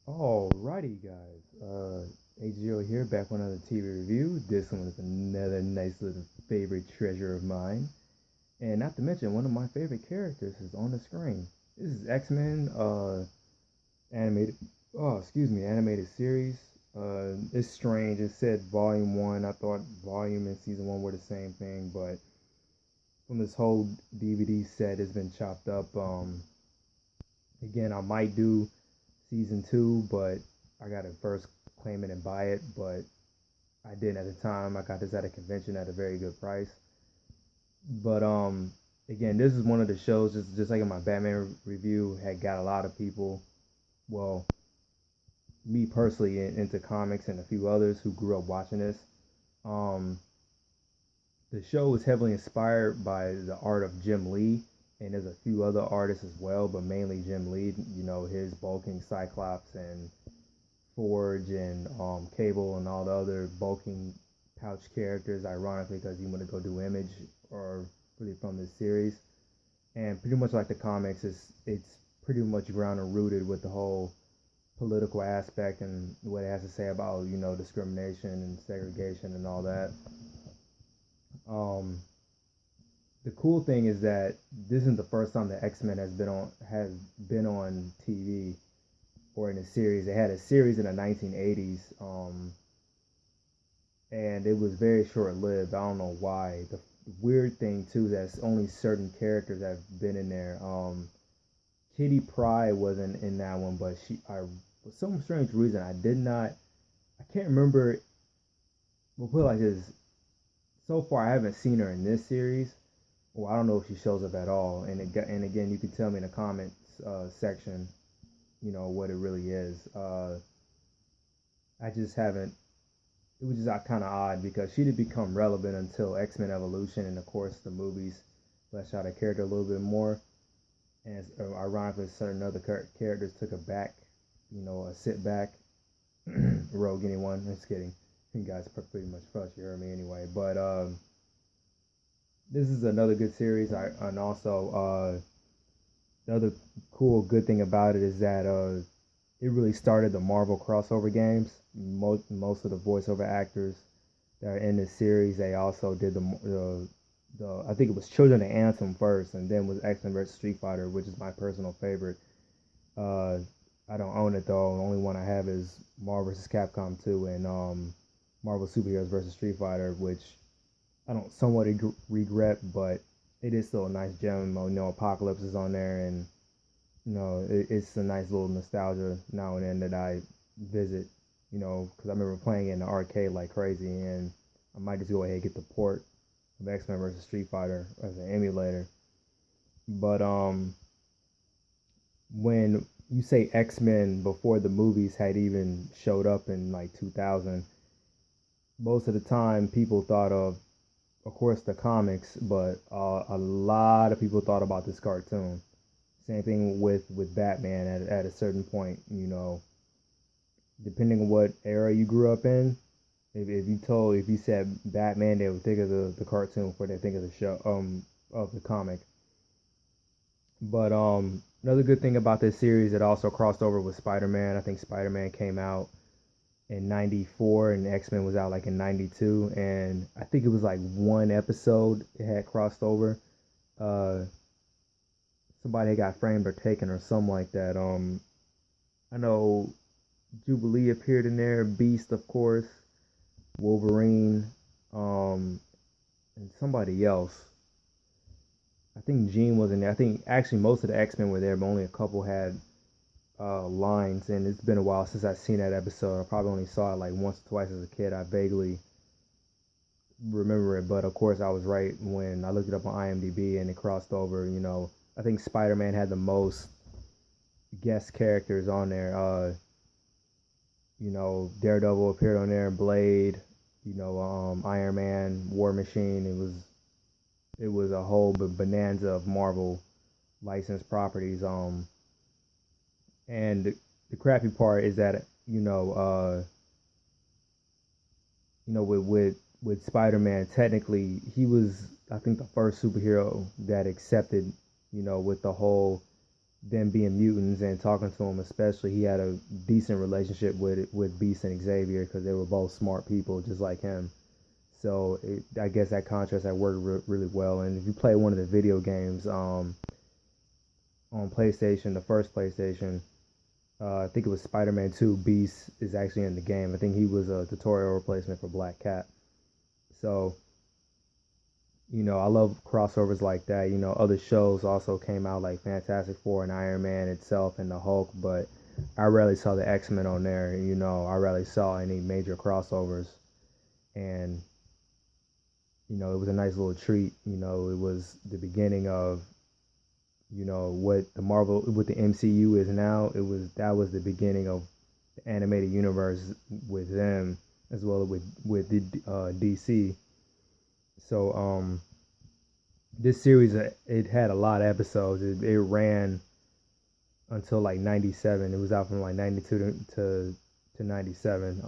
Alrighty, guys. HGO here, back with another TV review. This one is another nice little favorite treasure of mine. And not to mention, one of my favorite characters is on the screen. This is X-Men, animated, animated series. It's strange. It said Volume 1. I thought Volume and Season 1 were the same thing, but from this whole DVD set, it's been chopped up. Again, I might do season two, but I gotta first claim it and buy it. But I didn't at the time. I got this at a convention at a very good price. But again, this is one of the shows, just like in my Batman review, had got a lot of people. Well, me personally into comics and a few others who grew up watching this. Um, the show was heavily inspired by the art of Jim Lee, and there's a few other artists as well, but mainly Jim Lee. You know, his bulking Cyclops and Forge and Cable and all the other bulking pouch characters, ironically, because he went to go do Image or really from this series. And pretty much like the comics, it's pretty much grounded and rooted with the whole political aspect and what it has to say about discrimination and segregation and all that. Um, the cool thing is that this isn't the first time that X Men has been on TV or in a series. They had a series in the 1980s, and it was very short lived. I don't know why. The weird thing too, that's only certain characters have been in there. Kitty Pryde wasn't in that one, but for some strange reason, I did not. I can't remember. We'll put it like this. So far, I haven't seen her in this series. Well, I don't know if she shows up at all. And again, you can tell me in the comments section, what it really is. I just haven't. It was just kind of odd because she didn't become relevant until X Men Evolution, and of course the movies fleshed out her character a little bit more. And ironically, certain other characters took a back, a sit back. Rogue anyone? Just kidding. You guys pretty much fuss. You heard me anyway. But this is another good series. And also the other cool good thing about it is that it really started the Marvel crossover games. Most of the voiceover actors that are in this series, they also did the I think it was Children of Anthem first, and then was X Men vs Street Fighter, which is my personal favorite. Uh, I don't own it though. The only one I have is Marvel vs Capcom 2 and Marvel Superheroes vs Street Fighter, which I don't somewhat regret, but it is still a nice gem. Apocalypse is on there, and it's a nice little nostalgia now and then that I visit. Because I remember playing it in the arcade like crazy, and I might just go ahead and get the port of X Men vs Street Fighter as an emulator. But when you say X Men before the movies had even showed up in like 2000, most of the time people thought of course, the comics, but a lot of people thought about this cartoon. Same thing with Batman at a certain point, depending on what era you grew up in. If you said Batman, they would think of the cartoon before they think of the show of the comic. But another good thing about this series, it also crossed over with Spider-Man. I think Spider-Man came out in 94 and X-Men was out like in 92, and I think it was like one episode it had crossed over. Uh Somebody got framed or taken or something like that. I know Jubilee appeared in there, Beast of course, Wolverine, and somebody else. I think Jean was in there. I think actually most of the X-Men were there, but only a couple had lines, and it's been a while since I've seen that episode. I probably only saw it like once or twice as a kid. I vaguely remember it, but of course I was right when I looked it up on IMDb and it crossed over. I think Spider-Man had the most guest characters on there. Daredevil appeared on there, Blade, Iron Man, War Machine. It was a whole bonanza of Marvel licensed properties. And the crappy part is that with Spider-Man, technically he was, I think, the first superhero that accepted, with the whole them being mutants and talking to him, especially, he had a decent relationship with Beast and Xavier because they were both smart people just like him. So I guess that contrast that worked really well. And if you play one of the video games on PlayStation, the first PlayStation, I think it was Spider-Man 2, Beast is actually in the game. I think he was a tutorial replacement for Black Cat. So, I love crossovers like that. Other shows also came out like Fantastic Four and Iron Man itself and the Hulk, but I rarely saw the X-Men on there. I rarely saw any major crossovers. And, it was a nice little treat. It was the beginning of, what the MCU is now. That was the beginning of the animated universe with them, as well as with the DC. So this series, it had a lot of episodes. It ran until like 97. It was out from like 92 to 97.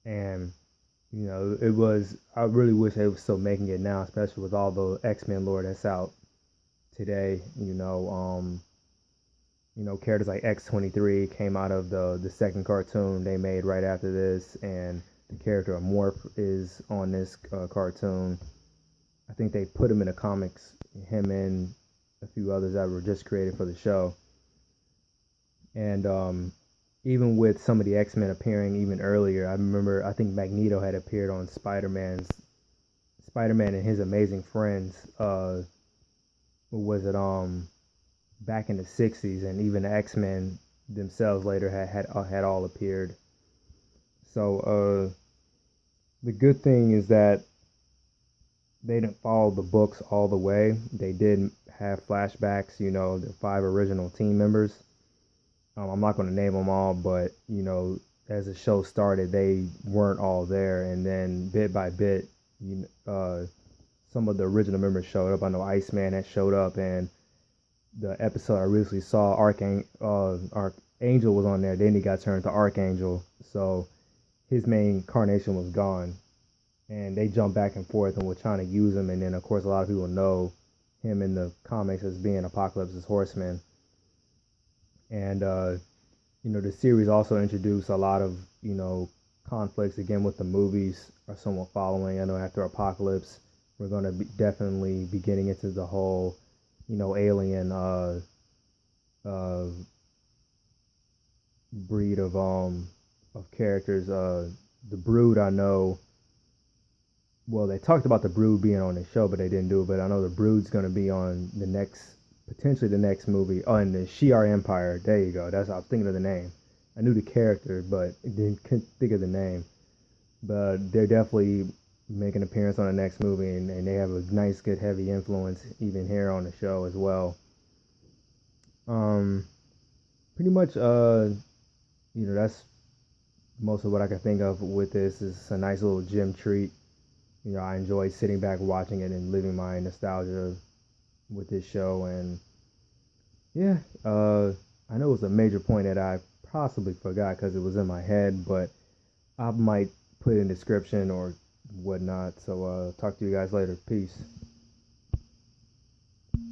And it was. I really wish they were still making it now, especially with all the X-Men lore that's out today. Characters like X-23 came out of the second cartoon they made right after this, and the character of Morph is on this cartoon. I think they put him in the comics, him and a few others that were just created for the show. And even with some of the X-Men appearing even earlier, I think Magneto had appeared on Spider-Man and His Amazing Friends. What was it? Back in the 60s, and even the X-Men themselves later had all appeared. So the good thing is that they didn't follow the books all the way. They did have flashbacks, the 5 original team members. I'm not going to name them all, but, as the show started, they weren't all there. And then bit by bit, some of the original members showed up. I know Iceman had showed up, and the episode I recently saw, Archangel was on there. Then he got turned to Archangel. So his main incarnation was gone. And they jumped back and forth and were trying to use him. And then, of course, a lot of people know him in the comics as being Apocalypse's Horseman. And, the series also introduced a lot of, conflicts, again, with the movies are somewhat following. I know after Apocalypse, we're going to definitely be getting into the whole, alien breed of characters. The Brood, I know. Well, they talked about the Brood being on the show, but they didn't do it. But I know the Brood's going to be on potentially the next movie. Oh, and the Shi'ar Empire. There you go. I was thinking of the name. I knew the character, but couldn't think of the name. But they're definitely make an appearance on the next movie, and they have a nice, good, heavy influence even here on the show as well. Pretty much, that's most of what I can think of with this. Is a nice little gym treat. I enjoy sitting back watching it and living my nostalgia with this show. And yeah, I know it was a major point that I possibly forgot because it was in my head, but I might put it in the description or whatnot. So talk to you guys later. Peace.